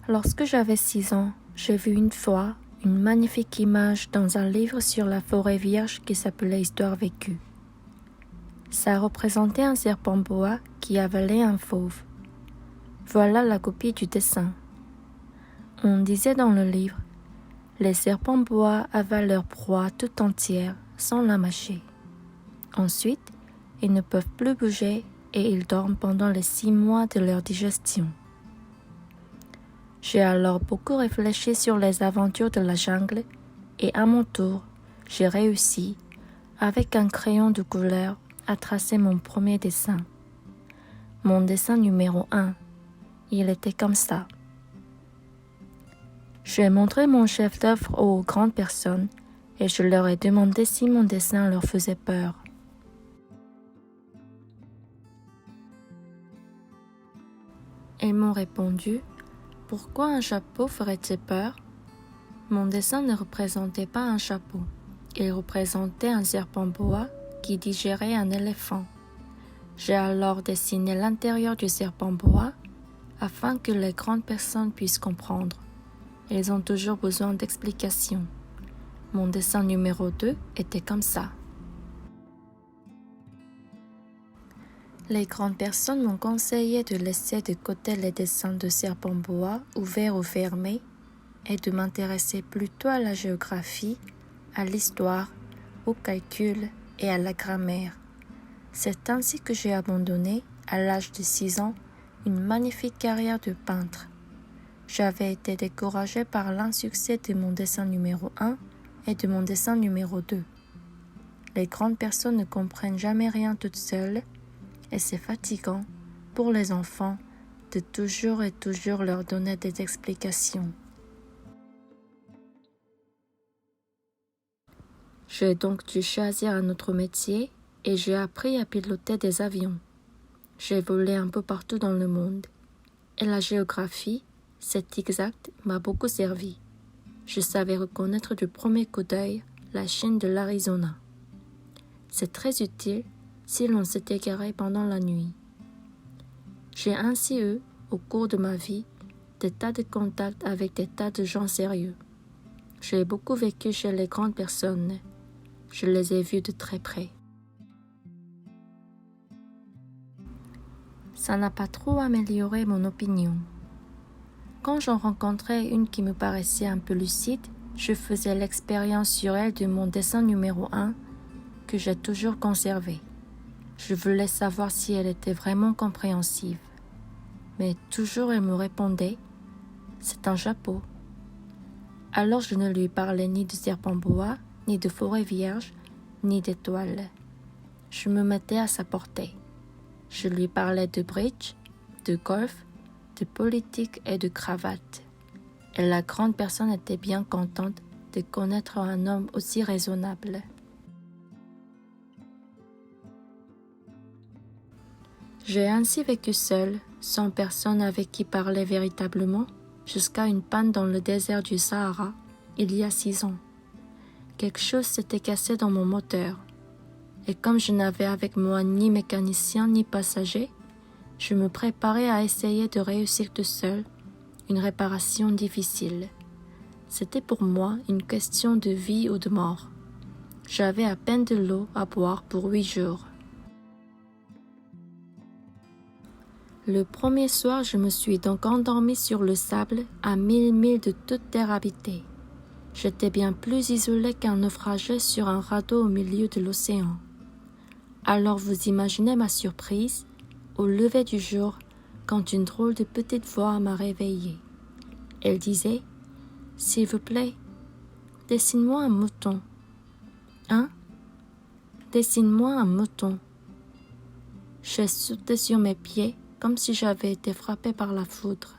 Lorsque j'avais 6 ans, j'ai vu une fois une magnifique image dans un livre sur la forêt vierge qui s'appelait Histoire vécue. Ça représentait un serpent boa qui avalait un fauve. Voilà la copie du dessin. On disait dans le livre, les serpents boa avalent leur proie tout entière sans la mâcher. Ensuite, ils ne peuvent plus bouger et ils dorment pendant les 6 mois de leur digestion. J'ai alors beaucoup réfléchi sur les aventures de la jungle et à mon tour, j'ai réussi, avec un crayon de couleur, à tracer mon premier dessin. Mon dessin numéro 1, il était comme ça. J'ai montré mon chef-d'œuvre aux grandes personnes et je leur ai demandé si mon dessin leur faisait peur. Ils m'ont répondu: pourquoi un chapeau ferait-il peur? Mon dessin ne représentait pas un chapeau. Il représentait un serpent boa qui digérait un éléphant. J'ai alors dessiné l'intérieur du serpent boa afin que les grandes personnes puissent comprendre. Ils ont toujours besoin d'explications. Mon dessin numéro 2 était comme ça. Les grandes personnes m'ont conseillé de laisser de côté les dessins de serpents boa, ouverts ou fermés, et de m'intéresser plutôt à la géographie, à l'histoire, au calcul et à la grammaire. C'est ainsi que j'ai abandonné, à l'âge de 6 ans, une magnifique carrière de peintre. J'avais été découragée par l'insuccès de mon dessin numéro 1 et de mon dessin numéro 2. Les grandes personnes ne comprennent jamais rien toutes seules, et c'est fatigant pour les enfants de toujours et toujours leur donner des explications. J'ai donc dû choisir un autre métier et j'ai appris à piloter des avions. J'ai volé un peu partout dans le monde. Et la géographie, cet exact, m'a beaucoup servi. Je savais reconnaître du premier coup d'œil la Chine de l'Arizona. C'est très utile si l'on s'est égaré pendant la nuit. J'ai ainsi eu, au cours de ma vie, des tas de contacts avec des tas de gens sérieux. J'ai beaucoup vécu chez les grandes personnes. Je les ai vus de très près. Ça n'a pas trop amélioré mon opinion. Quand j'en rencontrais une qui me paraissait un peu lucide, je faisais l'expérience sur elle de mon dessin numéro 1 que j'ai toujours conservé. Je voulais savoir si elle était vraiment compréhensive. Mais toujours elle me répondait « c'est un chapeau ». Alors je ne lui parlais ni de serpent boa, ni de forêt vierge, ni d'étoiles. Je me mettais à sa portée. Je lui parlais de bridge, de golf, de politique et de cravate. Et la grande personne était bien contente de connaître un homme aussi raisonnable. J'ai ainsi vécu seule, sans personne avec qui parler véritablement, jusqu'à une panne dans le désert du Sahara, il y a 6 ans. Quelque chose s'était cassé dans mon moteur, et comme je n'avais avec moi ni mécanicien ni passager, je me préparais à essayer de réussir tout seul une réparation difficile. C'était pour moi une question de vie ou de mort. J'avais à peine de l'eau à boire pour 8 jours. Le premier soir, je me suis donc endormie sur le sable à 1000 milles de toute terre habitée. J'étais bien plus isolée qu'un naufragé sur un radeau au milieu de l'océan. Alors vous imaginez ma surprise, au lever du jour, quand une drôle de petite voix m'a réveillée. Elle disait « S'il vous plaît, dessine-moi un mouton. »« Hein? Dessine-moi un mouton. » J'ai sauté sur mes pieds comme si j'avais été frappée par la foudre.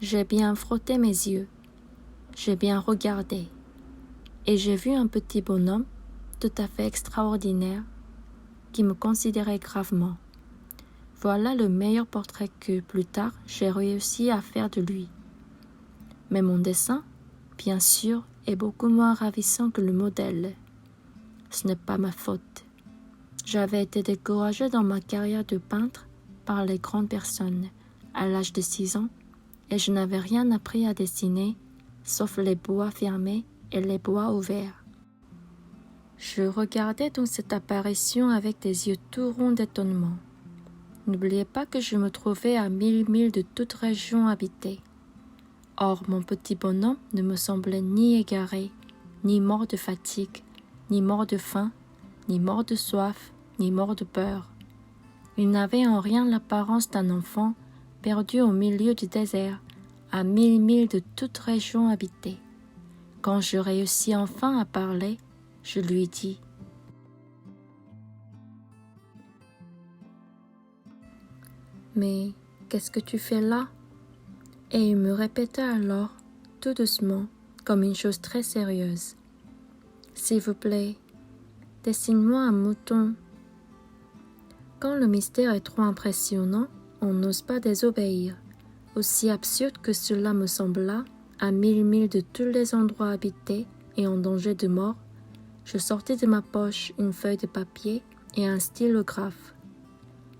J'ai bien frotté mes yeux, j'ai bien regardé, et j'ai vu un petit bonhomme tout à fait extraordinaire qui me considérait gravement. Voilà le meilleur portrait que, plus tard, j'ai réussi à faire de lui. Mais mon dessin, bien sûr, est beaucoup moins ravissant que le modèle. Ce n'est pas ma faute. J'avais été découragée dans ma carrière de peintre par les grandes personnes à l'âge de 6 ans, et je n'avais rien appris à dessiner, sauf les bois fermés et les bois ouverts. Je regardais donc cette apparition avec des yeux tout ronds d'étonnement. N'oubliez pas que je me trouvais à 1000 milles de toute région habitée. Or, mon petit bonhomme ne me semblait ni égaré, ni mort de fatigue, ni mort de faim, ni mort de soif, ni mort de peur. Il n'avait en rien l'apparence d'un enfant perdu au milieu du désert, à 1000 milles de toute région habitée. Quand je réussis enfin à parler, je lui dis « Mais qu'est-ce que tu fais là ?» Et il me répéta alors, tout doucement, comme une chose très sérieuse. « S'il vous plaît, dessine-moi un mouton. » Quand le mystère est trop impressionnant, on n'ose pas désobéir. Aussi absurde que cela me sembla, à 1000 milles de tous les endroits habités et en danger de mort, je sortis de ma poche une feuille de papier et un stylographe.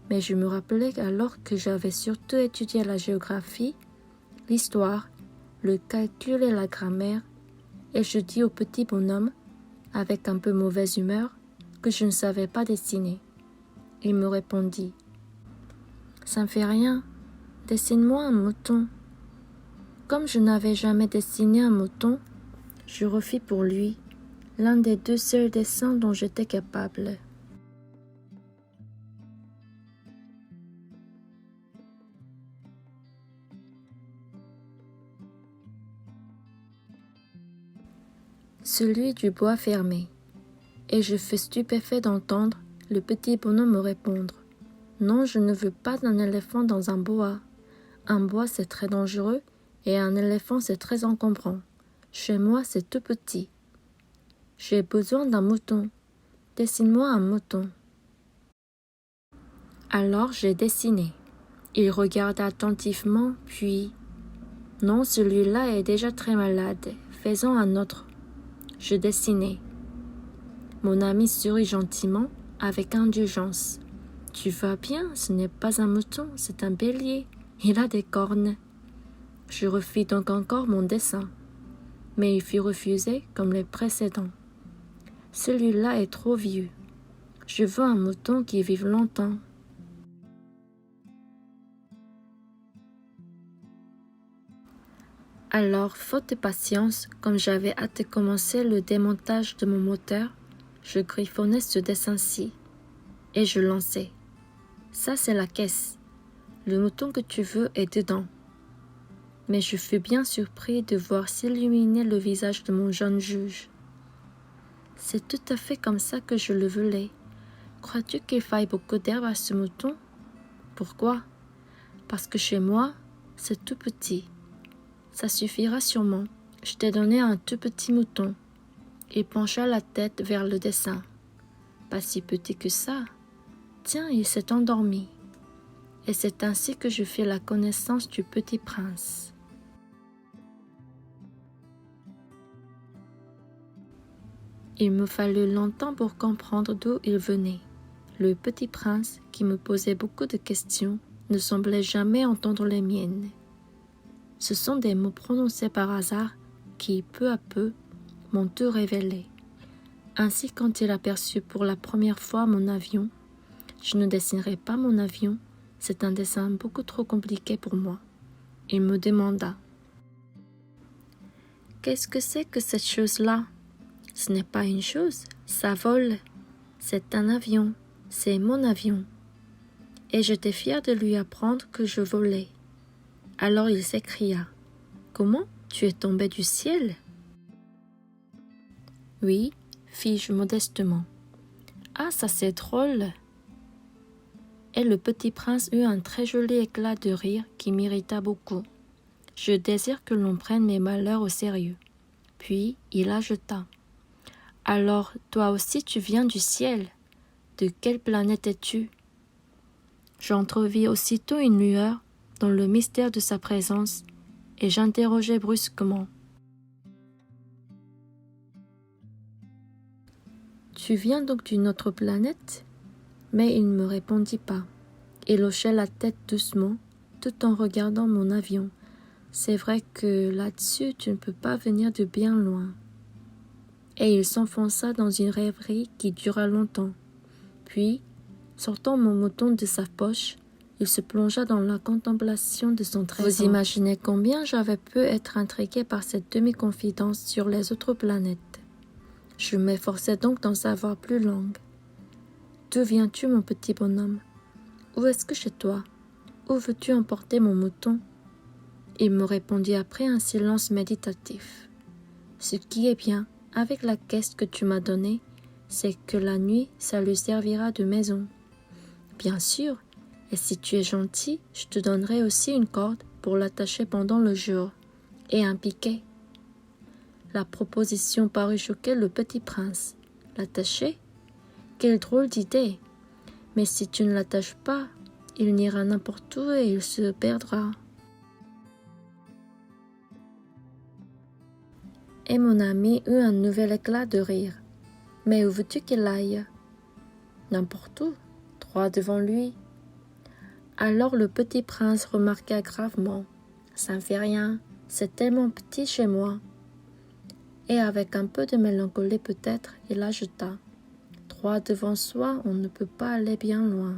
Mais je me rappelais alors que j'avais surtout étudié la géographie, l'histoire, le calcul et la grammaire, et je dis au petit bonhomme, avec un peu mauvaise humeur, que je ne savais pas dessiner. Il me répondit « Ça ne fait rien, dessine-moi un mouton. » Comme je n'avais jamais dessiné un mouton, je refis pour lui l'un des 2 seuls dessins dont j'étais capable. Celui du bois fermé, et je fus stupéfait d'entendre le petit bonhomme me répondre « Non, je ne veux pas d'un éléphant dans un bois. Un bois, c'est très dangereux, et un éléphant, c'est très encombrant. Chez moi, c'est tout petit. J'ai besoin d'un mouton. Dessine-moi un mouton. » Alors j'ai dessiné. Il regarda attentivement, puis « Non, celui-là est déjà très malade. Faisons un autre. » Je dessinai. Mon ami sourit gentiment, avec indulgence. « Tu vas bien, ce n'est pas un mouton, c'est un bélier. Il a des cornes. » Je refis donc encore mon dessin, mais il fut refusé comme les précédents. « Celui-là est trop vieux. Je veux un mouton qui vive longtemps. » Alors, faute de patience, comme j'avais hâte de commencer le démontage de mon moteur, je griffonnai ce dessin-ci, et je lançai. « Ça, c'est la caisse. Le mouton que tu veux est dedans. » Mais je fus bien surpris de voir s'illuminer le visage de mon jeune juge. « C'est tout à fait comme ça que je le voulais. Crois-tu qu'il faille beaucoup d'herbe à ce mouton? » « Pourquoi? Parce que chez moi, c'est tout petit. » « Ça suffira sûrement. Je t'ai donné un tout petit mouton. » Il pencha la tête vers le dessin. « Pas si petit que ça. Tiens, il s'est endormi. » Et c'est ainsi que je fis la connaissance du petit prince. Il me fallut longtemps pour comprendre d'où il venait. Le petit prince, qui me posait beaucoup de questions, ne semblait jamais entendre les miennes. Ce sont des mots prononcés par hasard qui, peu à peu, m'ont tout révélé. Ainsi, quand il aperçut pour la première fois mon avion, je ne dessinerai pas mon avion, c'est un dessin beaucoup trop compliqué pour moi. Il me demanda « Qu'est-ce que c'est que cette chose-là? » « Ce n'est pas une chose, ça vole. C'est un avion, c'est mon avion. » Et j'étais fière de lui apprendre que je volais. Alors il s'écria « Comment? Tu es tombé du ciel? » « Oui, fis-je modestement. »« Ah, ça c'est drôle !» Et le petit prince eut un très joli éclat de rire qui m'irrita beaucoup. Je désire que l'on prenne mes malheurs au sérieux. Puis il ajouta « Alors, toi aussi tu viens du ciel. De quelle planète es-tu? » J'entrevis aussitôt une lueur dans le mystère de sa présence, et j'interrogeai brusquement. « Tu viens donc d'une autre planète? » Mais il ne me répondit pas. Il hochait la tête doucement, tout en regardant mon avion. C'est vrai que là-dessus, tu ne peux pas venir de bien loin. Et il s'enfonça dans une rêverie qui dura longtemps. Puis, sortant mon mouton de sa poche, il se plongea dans la contemplation de son trésor. Vous imaginez combien j'avais pu être intriguée par cette demi-confidence sur les autres planètes. Je m'efforçais donc d'en savoir plus longue. D'où viens-tu, mon petit bonhomme? Où est-ce que chez toi? Où veux-tu emporter mon mouton? Il me répondit après un silence méditatif. Ce qui est bien avec la caisse que tu m'as donnée, c'est que la nuit, ça lui servira de maison. Bien sûr, et si tu es gentil, je te donnerai aussi une corde pour l'attacher pendant le jour, et un piquet. La proposition parut choquer le petit prince. L'attacher? Quelle drôle d'idée! Mais si tu ne l'attaches pas, il n'ira n'importe où et il se perdra. Et mon ami eut un nouvel éclat de rire. Mais où veux-tu qu'il aille? N'importe où, droit devant lui. Alors le petit prince remarqua gravement. Ça ne fait rien, c'est tellement petit chez moi. Et avec un peu de mélancolie peut-être, il ajouta. Droit devant soi, on ne peut pas aller bien loin.